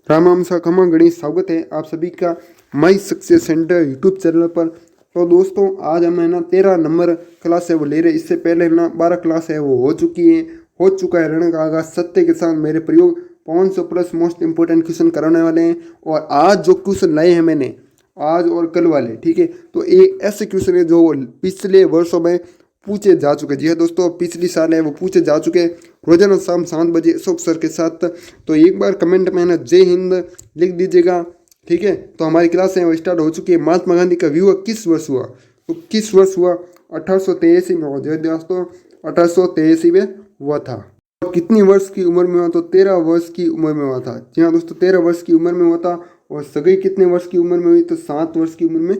राम सा खमा गणेश, स्वागत है आप सभी का my success centre YouTube channel पर। तो दोस्तों आज हम है ना 13 नंबर क्लास है वो ले रहे। इससे पहले है ना 12 क्लास है वो हो चुका है रण का आगाज। सत्य के साथ मेरे प्रयोग 500 प्लस मोस्ट इंपोर्टेंट क्वेश्चन कराने वाले हैं। और आज जो क्वेश्चन लाए हैं मैंने, आज और कल वाले, ठीक है, तो ये ऐसे क्वेश्चन है जो पिछले वर्षों में पूछे जा चुके। जी हाँ दोस्तों, पिछली साल है वो पूछे जा चुके रोजाना शाम 7 बजे अशोक सर के साथ। तो एक बार कमेंट में ना जय हिंद लिख दीजिएगा, ठीक है। तो हमारी क्लास है वो स्टार्ट हो चुकी है। महात्मा गांधी का विवाह किस वर्ष हुआ? तो किस वर्ष हुआ? 1883 में हुआ। जय दोस्तों, 1883 में हुआ था। और कितनी वर्ष की उम्र में हुआ? तो 13 वर्ष की उम्र में हुआ था। जी हाँ दोस्तों, 13 वर्ष की उम्र में हुआ था। और सगाई कितने वर्ष की उम्र में हुई? तो 7 वर्ष की उम्र में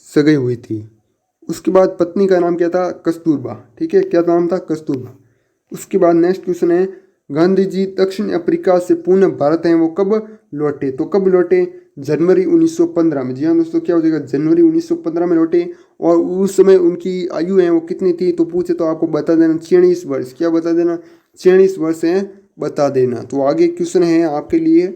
सगाई हुई थी। उसके बाद पत्नी का नाम क्या था? कस्तूरबा, ठीक है। क्या नाम था? कस्तूरबा। उसके बाद नेक्स्ट क्वेश्चन है, गांधी जी दक्षिण अफ्रीका से पुनः भारत हैं वो कब लौटे? तो कब लौटे? जनवरी 1915 में। जी हाँ दोस्तों, क्या हो जाएगा? जनवरी 1915 में लौटे। और उस समय उनकी आयु है वो कितनी थी? तो पूछे तो आपको बता देना 46 वर्ष। क्या बता देना? 46 वर्ष है बता देना। तो आगे क्वेश्चन है आपके लिए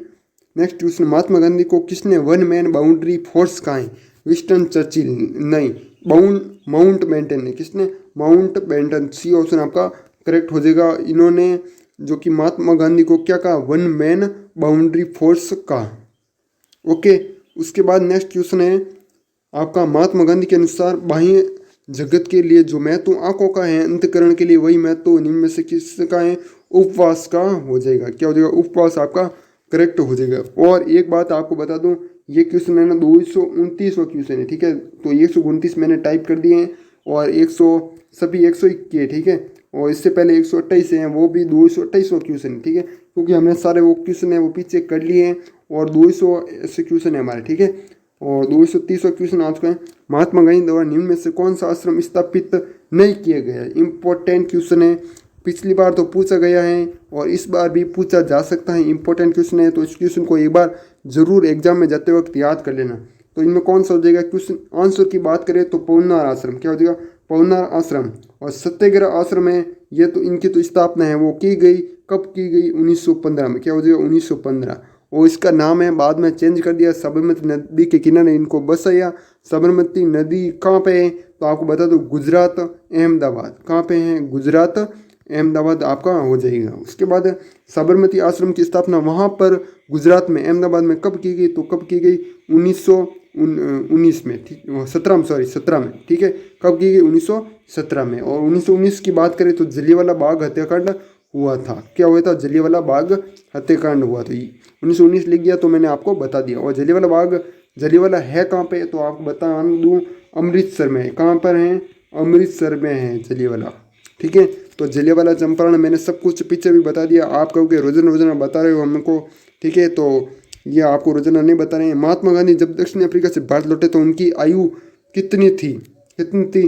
नेक्स्ट क्वेश्चन, महात्मा गांधी को किसने वन मैन बाउंड्री फोर्स कहा है? विंस्टन चर्चिल नहीं, माउंट बेंटन ने। किसने? Mountbatten. सी ऑप्शन आपका करेक्ट हो जाएगा। इन्होंने जो कि महात्मा गांधी को क्या कहा? वन मैन बाउंड्री फोर्स कहा। ओके। उसके बाद नेक्स्ट क्वेश्चन है आपका, महात्मा गांधी के अनुसार बाह्य जगत के लिए जो महत्व आंखों का है, अंतकरण के लिए वही महत्व निम्न में से किसका है? उपवास का हो जाएगा। क्या हो जाएगा? उपवास आपका करेक्ट हो जाएगा। और एक बात आपको बता दूं, ये क्वेश्चन है ना 229वां क्वेश्चन है, ठीक है। तो 129 मैंने टाइप कर दिए हैं और 100 सभी 101 के, ठीक है। और इससे पहले 128 हैं, वो भी 228वां क्वेश्चन है, ठीक है। क्योंकि हमने सारे वो क्वेश्चन है वो पीछे कर लिए हैं और 200 ऐसे क्वेश्चन है हमारे, ठीक है। और 230वां क्वेश्चन आ चुका है, महात्मा गांधी द्वारा निम्न में से कौन सा आश्रम स्थापित नहीं किया गया है? इंपॉर्टेंट क्वेश्चन है। पिछली बार तो पूछा गया है और इस बार भी पूछा जा सकता है। इंपॉर्टेंट क्वेश्चन है, तो इस क्वेश्चन को एक बार जरूर एग्जाम में जाते वक्त याद कर लेना। तो इनमें कौन सा हो जाएगा? क्वेश्चन आंसर की बात करें तो पवनार आश्रम। क्या हो जाएगा? पवनार आश्रम। और सत्याग्रह आश्रम है ये, तो इनकी तो स्थापना है वो की गई, कब की गई? 1915 में। क्या हो जाएगा? 1915। और इसका नाम है बाद में चेंज कर दिया, साबरमती नदी के किनारे इनको बसाया। साबरमती नदी कहाँ पे है? तो आपको बता दो, गुजरात अहमदाबाद। कहाँ पे है? गुजरात अहमदाबाद आपका हो जाएगा। उसके बाद साबरमती आश्रम की स्थापना वहाँ पर गुजरात में अहमदाबाद में कब की गई? तो कब की गई? 1919 में, ठीक, 17 में, सॉरी 17 में, ठीक है। कब की गई? 1917 में। और 1919 की बात करें तो जलियांवाला बाग हत्याकांड हुआ था। क्या हुआ था? जलियांवाला बाग हत्याकांड हुआ था। 1919 लिख दिया तो मैंने आपको बता दिया। और जलियांवाला है कहाँ पे? तो आपको बता दूँ, अमृतसर में है। कहाँ पर है? अमृतसर में है जलियांवाला, ठीक है। तो जलियांवाला चंपारण मैंने सब कुछ पीछे भी बता दिया। आप कहोगे रोजाना रोजाना बता रहे हो हमको, ठीक है, तो ये आपको रोजाना नहीं बता रहे हैं। महात्मा गांधी जब दक्षिण अफ्रीका से भारत लौटे तो उनकी आयु कितनी थी? कितनी थी?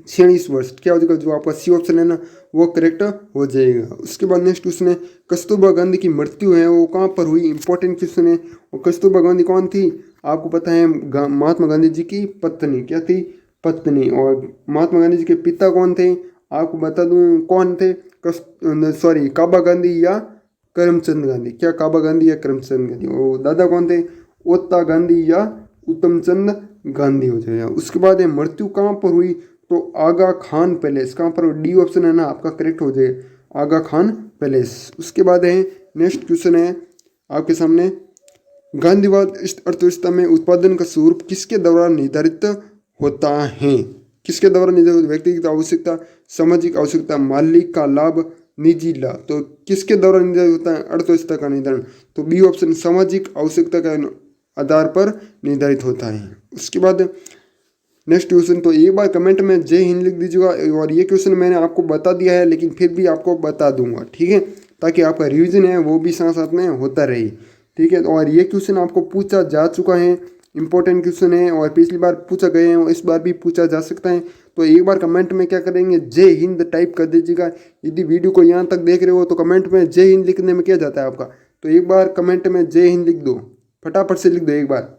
46 वर्ष। क्या हो जाएगा? जो आपका सी ऑप्शन है ना वो करेक्ट हो जाएगा। उसके बाद नेक्स्ट क्वेश्चन है, कस्तूरबा गांधी की मृत्यु है वो कहाँ पर हुई? इंपॉर्टेंट क्वेश्चन है। और कस्तूरबा गांधी कौन थी? आपको पता है, महात्मा गांधी जी की पत्नी। क्या थी? पत्नी। और महात्मा गांधी जी के पिता कौन थे? आपको बता दूं कौन थे? सॉरी, काबा गांधी या करमचंद गांधी। क्या काबा गांधी या करमचंद गांधी? और दादा कौन थे? ओता गांधी या उत्तमचंद गांधी हो जाएगा। उसके बाद है मृत्यु कहाँ पर हुई? तो आगा खान पैलेस। कहाँ पर? डी ऑप्शन है ना आपका करेक्ट हो जाएगा, आगा खान पैलेस। उसके बाद है नेक्स्ट क्वेश्चन है आपके सामने, गांधीवाद अर्थव्यवस्था में उत्पादन का स्वरूप किसके द्वारा निर्धारित होता है? किसके द्वारा निर्धारित? व्यक्तिगत आवश्यकता, सामाजिक आवश्यकता, मालिक का लाभ, निजी लाभ। तो किसके द्वारा निर्धारित होता है अर्थव्यवस्था का निर्धारण? तो बी ऑप्शन, सामाजिक आवश्यकता के आधार पर निर्धारित होता है। उसके बाद नेक्स्ट क्वेश्चन, तो एक बार कमेंट में जय हिंद लिख दीजिएगा। और ये क्वेश्चन मैंने आपको बता दिया है लेकिन फिर भी आपको बता दूंगा, ठीक है, ताकि आपका रिवीजन है वो भी साथ साथ में होता रहे, ठीक है। और ये क्वेश्चन आपको पूछा जा चुका है, इंपॉर्टेंट क्वेश्चन है और पिछली बार पूछा गए हैं, इस बार भी पूछा जा सकता है। तो एक बार कमेंट में क्या करेंगे? जय हिंद टाइप कर दीजिएगा। यदि वीडियो को यहाँ तक देख रहे हो तो कमेंट में जय हिंद लिखने में क्या जाता है आपका? तो एक बार कमेंट में जय हिंद लिख दो, फटाफट से लिख दो एक बार।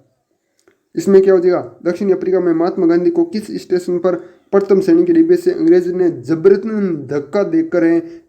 इसमें क्या हो जाएगा? दक्षिण अफ्रीका में महात्मा गांधी को किस स्टेशन पर प्रथम श्रेणी के डिब्बे से अंग्रेज ने जबरदस्त धक्का देकर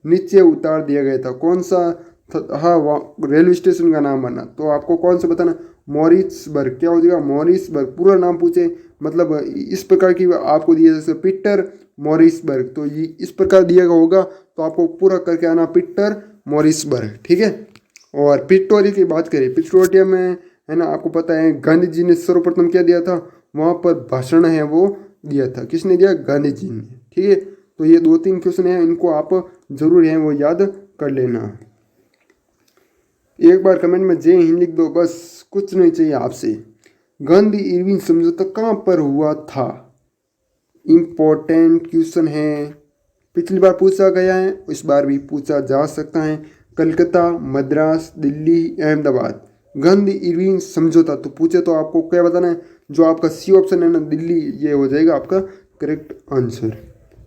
नीचे उतार दिया गया था? कौन सा हाँ, रेलवे स्टेशन का नाम बनना। तो आपको कौन सा बताना, मॉरिसबर्ग। क्या हो जाएगा, मॉरिसबर्ग। पूरा नाम पूछे मतलब इस प्रकार की आपको दिया, जैसे पीटर मॉरिसबर्ग, तो ये इस प्रकार दिया गया होगा, तो आपको पूरा करके आना पीटर मॉरिसबर्ग, ठीक है। और प्रिटोरिया की बात करें, प्रिटोरिया में है ना, आपको पता है गांधी जी ने सर्वप्रथम क्या दिया था, वहाँ पर भाषण है वो दिया था। किसने दिया, गांधी जी ने, ठीक है। तो ये 2-3 क्वेश्चन है, इनको आप जरूर है वो याद कर लेना। एक बार कमेंट में जय हिंद लिख दो, बस कुछ नहीं चाहिए आपसे। गांधी इरविन समझौता कहाँ पर हुआ था, इम्पोर्टेंट क्वेश्चन है, पिछली बार पूछा गया है, इस बार भी पूछा जा सकता है। कलकत्ता, मद्रास, दिल्ली, अहमदाबाद। गांधी इरविन समझौता तो पूछे तो आपको क्या बताना है, जो आपका सी ऑप्शन है ना, दिल्ली, ये हो जाएगा आपका करेक्ट आंसर।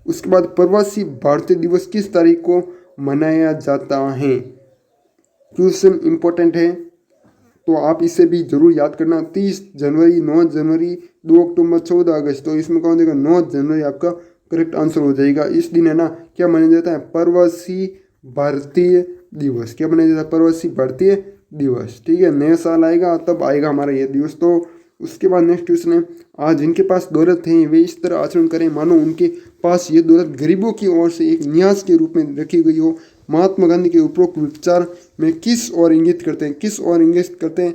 उसके बाद प्रवासी भारतीय दिवस किस तारीख को मनाया जाता है, क्वेश्चन इंपॉर्टेंट है, तो आप इसे भी जरूर याद करना। 30 जनवरी, 9 जनवरी, 2 अक्टूबर, 14 अगस्त। तो इसमें कौन देगा, 9 जनवरी आपका करेक्ट आंसर हो जाएगा। इस दिन है ना क्या मनाया जाता है, प्रवासी भारतीय दिवस। क्या मनाया जाता है, प्रवासी भारतीय दिवस, ठीक है। नया साल आएगा तब आएगा हमारा ये दिवस। तो उसके बाद नेक्स्ट क्वेश्चन है, आज जिनके पास दौलत है वे इस तरह आचरण करें मानो उनके पास ये दौलत गरीबों की ओर से एक न्यास के रूप में रखी गई हो। महात्मा गांधी के उपरोक्त विचार में किस ओर इंगित करते हैं, किस ओर इंगित करते हैं,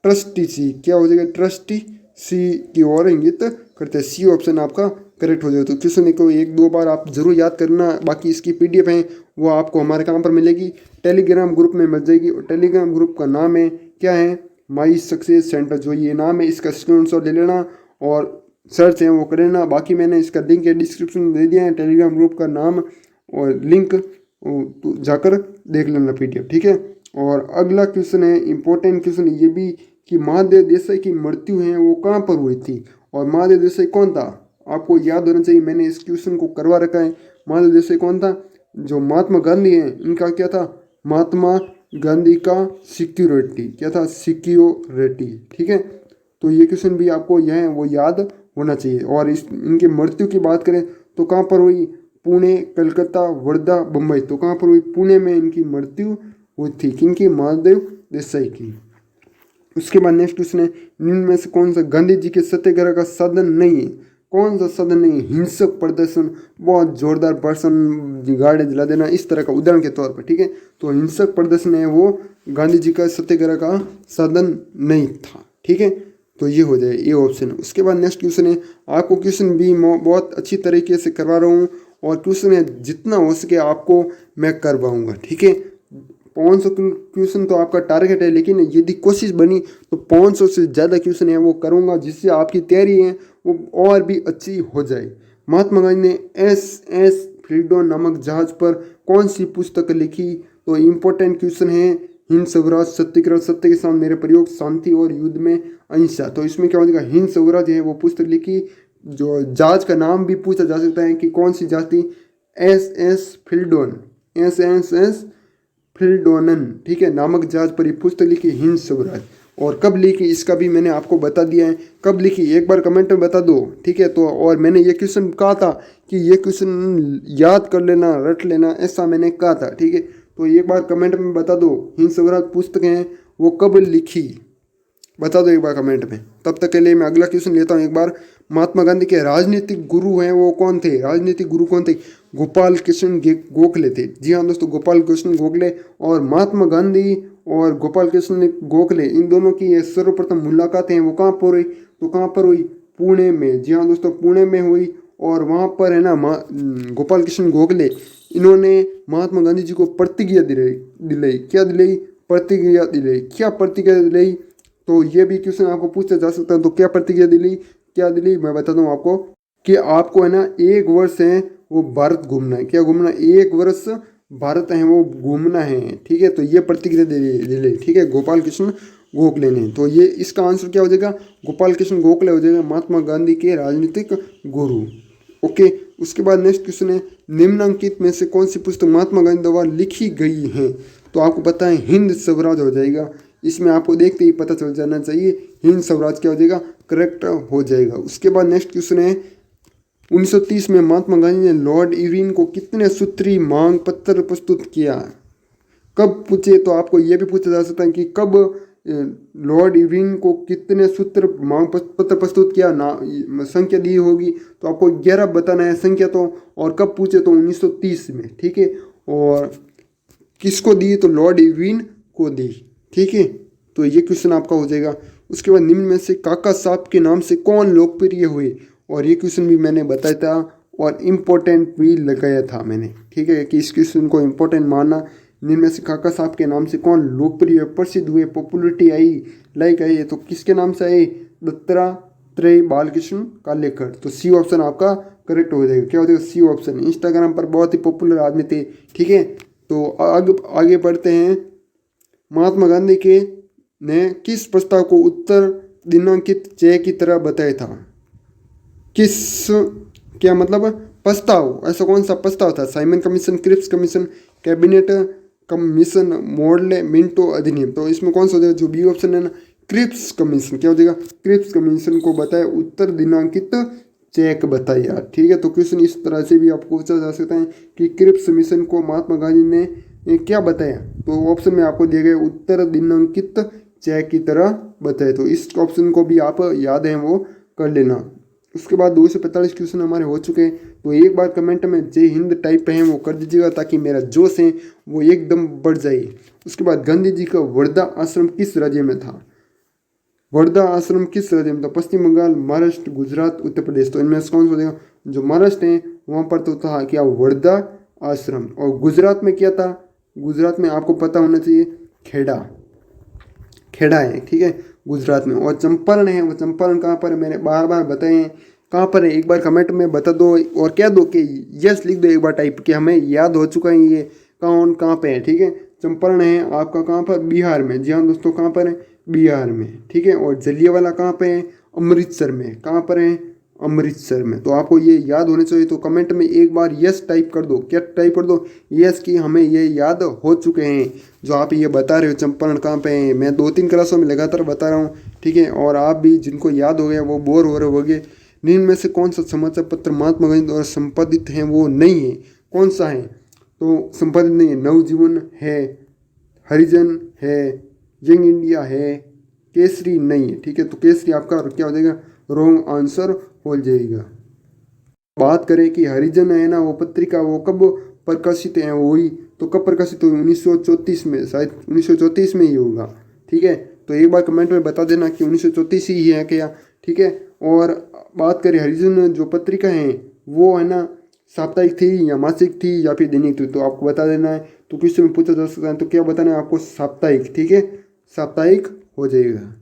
ट्रस्टी सी। क्या हो जाएगा, ट्रस्टी सी की ओर इंगित करते हैं। सी ऑप्शन आपका करेक्ट हो जाएगा। तो क्वेश्चन को 1-2 बार आप जरूर याद करना। बाकी इसकी पीडीएफ है वो आपको हमारे कहाँ पर मिलेगी, टेलीग्राम ग्रुप में मिल जाएगी। और टेलीग्राम ग्रुप का नाम है क्या है, माई सक्सेस सेंटर, जो ये नाम है इसका स्क्रीनशॉट ले लेना और सर्च है वो कर लेना। बाकी मैंने इसका लिंक है डिस्क्रिप्शन में दे दिया है, टेलीग्राम ग्रुप का नाम और लिंक, तो जाकर देख लेना पीडीएफ, ठीक है। और अगला क्वेश्चन है इंपॉर्टेंट क्वेश्चन ये भी, कि महादेव देसाई की मृत्यु है वो कहाँ पर हुई थी, और महादेव देसाई कौन था, आपको याद होना चाहिए। मैंने इस क्वेश्चन को करवा रखा है। महादेव देसाई कौन था, जो महात्मा गांधी हैं इनका क्या था, महात्मा गांधी का सिक्योरिटी, क्या था, सिक्योरिटी, ठीक है। तो ये क्वेश्चन भी आपको यह है वो याद होना चाहिए। और इस इनकी मृत्यु की बात करें तो कहाँ पर हुई, पुणे, कलकत्ता, वर्धा, बम्बई। तो कहाँ पर हुई, पुणे में इनकी मृत्यु हुई थी, किनकी, महादेव देसाई की। उसके बाद नेक्स्ट क्वेश्चन है, निम्न में से कौन सा गांधी जी के सत्याग्रह का साधन नहीं है, कौन सा साधन नहीं, हिंसक प्रदर्शन, बहुत जोरदार भाषण, गाड़े जला देना, इस तरह का, उदाहरण के तौर पर, ठीक है। तो हिंसक प्रदर्शन है वो गांधी जी का सत्याग्रह का साधन नहीं था, ठीक है। तो ये हो जाए ये ऑप्शन। उसके बाद नेक्स्ट क्वेश्चन है, आपको क्वेश्चन भी बहुत अच्छी तरीके से करवा रहा हूँ, और क्वेश्चन है जितना हो सके आपको मैं करवाऊँगा, ठीक है। 500 क्वेश्चन तो आपका टारगेट है, लेकिन यदि कोशिश बनी तो 500 से ज़्यादा क्वेश्चन है वो करूँगा, जिससे आपकी तैयारी है वो और भी अच्छी हो जाए। महात्मा गांधी ने SS फ्रीडम नामक जहाज पर कौन सी पुस्तक लिखी, तो इम्पोर्टेंट क्वेश्चन है, हिंद स्वराज, सत्याग्रह, सत्य के साथ मेरे प्रयोग, शांति और युद्ध में अहिंसा। तो इसमें क्या हो जाएगा, हिंद स्वराज है वो पुस्तक लिखी। जो जहाज का नाम भी पूछा जा सकता है कि कौन सी जहाज थी, SS फिल्डोन, SS फिल्डोनन, ठीक है, नामक जहाज पर पुस्तक लिखी हिंद स्वराज। और कब लिखी इसका भी मैंने आपको बता दिया है, कब लिखी एक बार कमेंट में बता दो, ठीक है। तो और मैंने ये क्वेश्चन कहा था कि ये क्वेश्चन याद कर लेना, रट लेना, ऐसा मैंने कहा था, ठीक है। तो एक बार कमेंट में बता दो हिंद स्वराज पुस्तक है वो कब लिखी, बता दो एक बार कमेंट में। तब तक के लिए मैं अगला क्वेश्चन लेता हूँ एक बार। महात्मा गांधी के राजनीतिक गुरु हैं वो कौन थे, राजनीतिक गुरु कौन थे, गोपाल कृष्ण गोखले थे। जी हाँ दोस्तों, गोपाल कृष्ण गोखले। और महात्मा गांधी और गोपाल कृष्ण गोखले इन दोनों की ये सर्वप्रथम मुलाकात है वो कहाँ पर हुई, तो कहाँ पर हुई, पुणे में। जी हाँ दोस्तों, पुणे में हुई। और वहाँ पर है ना गोपाल कृष्ण गोखले इन्होंने महात्मा गांधी जी को प्रतिज्ञा दिलाई, क्या दिलाई, प्रतिज्ञा दिलाई। क्या प्रतिज्ञा दिलाई, तो ये भी क्वेश्चन आपको पूछा जा सकता है। तो क्या प्रतिज्ञा दिलाई, क्या दिलाई, मैं बताता हूँ आपको कि आपको है ना 1 वर्ष है वो भारत घूमना है। क्या घूमना, 1 वर्ष भारत है वो घूमना है, ठीक है। तो ये प्रतिक्रिया दिलाई, ठीक है, गोपाल कृष्ण गोखले ने। तो ये इसका आंसर क्या हो जाएगा, गोपाल कृष्ण गोखले हो जाएगा, महात्मा गांधी के राजनीतिक गुरु। ओके। उसके बाद नेक्स्ट क्वेश्चन है, निम्नलिखित में से कौन सी पुस्तक महात्मा गांधी द्वारा लिखी गई है, तो आपको पता है हिंद स्वराज हो जाएगा। इसमें आपको देखते ही पता चल जाना चाहिए, हिंद स्वराज क्या हो जाएगा, करेक्ट हो जाएगा। उसके बाद नेक्स्ट क्वेश्चन है, 1930 में महात्मा गांधी ने लॉर्ड इरविन को कितने सूत्री मांग पत्र प्रस्तुत किया, कब पूछे तो आपको ये भी पूछा जा सकता है कि कब लॉर्ड इरविन को कितने सूत्र मांग पत्र प्रस्तुत किया ना, संख्या दी होगी तो आपको 11 बताना है संख्या तो, और कब पूछे तो 1930 में, ठीक है। और किसको दी तो लॉर्ड इरविन को दी, ठीक है। तो ये क्वेश्चन आपका हो जाएगा। उसके बाद निम्न में से काका साहब के नाम से कौन लोकप्रिय हुए, और ये क्वेश्चन भी मैंने बताया था और इम्पोर्टेंट भी लगाया था मैंने, ठीक है, कि इस क्वेश्चन को इम्पोर्टेंट मानना। निम्न में से काका साहब के नाम से कौन लोकप्रिय प्रसिद्ध हुए, पॉपुलरिटी आई, लाइक आई, तो किसके नाम से आए, दत्तात्रेय बालकृष्ण कालेकर। तो सी ऑप्शन आपका करेक्ट हो जाएगा। क्या हो जाएगा, सी ऑप्शन। इंस्टाग्राम पर बहुत ही पॉपुलर आदमी थे, ठीक है। तो आगे बढ़ते हैं। महात्मा गांधी के ने किस प्रस्ताव को उत्तर दिनांकित चय की तरह बताया था। किस, क्या मतलब प्रस्ताव, ऐसा कौन सा प्रस्ताव था। Simon commission, Cripps commission, cabinet commission, Morley Minto अधिनियम। तो इसमें कौन सा हो जाएगा, जो बी ऑप्शन है ना, क्रिप्स कमीशन। क्या हो जाएगा, क्रिप्स कमीशन को बताया उत्तर दिनांकित चेक बताया, ठीक है। तो क्वेश्चन इस तरह से भी आपको पूछा जा सकता है कि क्रिप्स कमीशन को महात्मा गांधी ने क्या बताया, तो ऑप्शन में आपको दिए गए उत्तर दिनांकित चेक की तरह बताए। तो इस ऑप्शन को भी आप याद है वो कर लेना। उसके बाद 245 क्वेश्चन हमारे हो चुके हैं। तो एक बार कमेंट में जय हिंद टाइप है वो कर दीजिएगा ताकि मेरा जोश है वो एकदम बढ़ जाए। उसके बाद गांधी जी का वर्धा आश्रम किस राज्य में था। वर्धा आश्रम किस राज्य में था, पश्चिम बंगाल, महाराष्ट्र, गुजरात, उत्तर प्रदेश। तो इनमें से कौन सा हो जाएगा, जो महाराष्ट्र है वहाँ पर तो था क्या वर्धा आश्रम। और गुजरात में क्या था, गुजरात में आपको पता होना चाहिए खेड़ा, खेड़ा है, ठीक है, गुजरात में। और चंपारण है, वो चंपारण कहाँ पर है, मैंने बार बार बताए हैं कहाँ पर है, एक बार कमेंट में बता दो और क्या दो कि यस लिख दो एक बार टाइप कि हमें याद हो चुका है ये कहाँ पे है, ठीक है। चंपारण है आपका कहाँ पर, बिहार में। जी हाँ दोस्तों, कहाँ पर है, बिहार में, ठीक है। और जलियांवाला कहाँ पे है, अमृतसर में। कहाँ पर है, अमृतसर में। तो आपको ये याद होने चाहिए। तो कमेंट में एक बार यस टाइप कर दो। क्या टाइप कर दो, यस कि हमें ये याद हो चुके हैं जो आप ये बता रहे हो चंपारण कहाँ पे हैं। मैं 2-3 क्लासों में लगातार बता रहा हूँ, ठीक है। और आप भी जिनको याद हो गया वो बोर हो रहे होंगे। निम्न में से कौन सा समाचार पत्र महात्मा गांधी द्वारा संपादित है वो नहीं है, कौन सा है, तो संपादित नहीं है। नवजीवन है, हरिजन है, यंग इंडिया है, केसरी नहीं है, ठीक है। तो केसरी आपका क्या हो जाएगा, रॉन्ग आंसर हो जाएगा। बात करें कि हरिजन है ना वो पत्रिका वो कब प्रकाशित है, वो हुई तो कब प्रकाशित हुई, 1934 में, शायद 1934 में ही होगा, ठीक है। तो एक बार कमेंट में बता देना कि 1934 ही है क्या, ठीक है। और बात करें हरिजन जो पत्रिका है वो है ना साप्ताहिक थी या मासिक थी या फिर दैनिक थी, तो आपको बता देना है। तो क्वेश्चन में पूछा जा सकता है, तो क्या बताना है आपको, साप्ताहिक, ठीक है, साप्ताहिक हो जाएगा।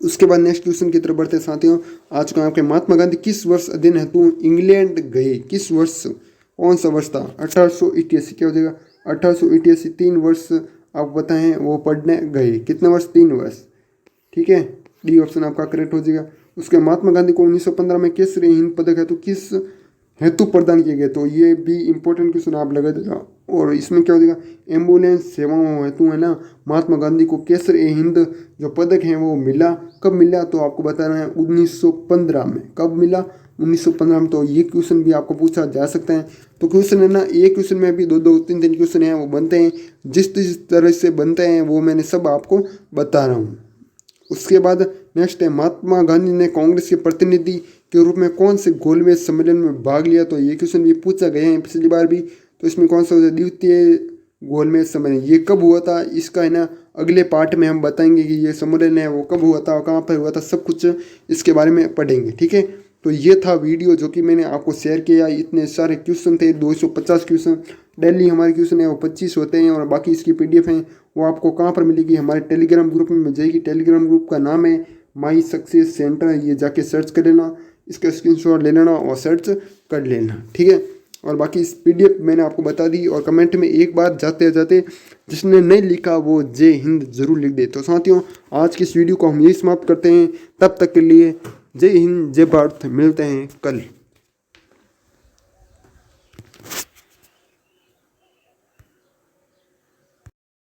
उसके बाद नेक्स्ट क्वेश्चन की तरफ बढ़ते साथियों। आज का आपके महात्मा गांधी किस वर्ष अध्ययन हेतु इंग्लैंड गए, किस वर्ष, कौन सा वर्ष था, 1888। क्या हो जाएगा, 1888, 3 वर्ष आप बताएं वो पढ़ने गए। कितने वर्ष, 3 वर्ष, ठीक है। डी ऑप्शन आपका करेक्ट हो जाएगा। उसके महात्मा गांधी को 1915 में केसरी हिंद पदक हेतु किस हेतु प्रदान किए गए, तो ये भी इंपॉर्टेंट क्वेश्चन आप लगा देगा। और इसमें क्या हो जाएगा, एम्बुलेंस सेवाओं हेतु है ना महात्मा गांधी को केसरी हिंद जो पदक है वो मिला। कब मिला, तो आपको बताना है 1915 में। कब मिला, 1915 में। तो ये क्वेश्चन भी आपको पूछा जा सकता है। तो क्वेश्चन है ना, एक क्वेश्चन में भी 2-2, 3-3 क्वेश्चन हैं वो बनते हैं। जिस तरह से बनते हैं वो मैंने सब आपको बता रहा हूँ। उसके बाद नेक्स्ट है, महात्मा गांधी ने कांग्रेस के प्रतिनिधि के रूप में कौन से गोलमेज सम्मेलन में भाग लिया, तो ये क्वेश्चन भी पूछा गया है पिछली बार भी। तो इसमें कौन सा हो जाए, द्वितीय गोलमेज सम्मेलन, ये कब हुआ था, इसका है ना अगले पार्ट में हम बताएंगे कि ये सम्मेलन है वो कब हुआ था, कहाँ पर हुआ था, सब कुछ इसके बारे में पढ़ेंगे, ठीक है। तो ये था वीडियो जो कि मैंने आपको शेयर किया। इतने सारे क्वेश्चन थे, 250 क्वेश्चन। डेली हमारे क्वेश्चन है वो 25 होते हैं। और बाकी इसकी PDF है वो आपको कहाँ पर मिलेगी, हमारे टेलीग्राम ग्रुप में मिल जाएगी। टेलीग्राम ग्रुप का नाम है माई सक्सेस सेंटर। ये जाके सर्च कर लेना, इसका स्क्रीनशॉट ले लेना और सर्च कर लेना, ठीक है। और बाकी इस PDF मैंने आपको बता दी। और कमेंट में एक बार जाते जाते जिसने नहीं लिखा वो जय हिंद जरूर लिख दे। तो साथियों आज की इस वीडियो को हम यही समाप्त करते हैं। तब तक के लिए जय हिंद, जय भारत। मिलते हैं कल।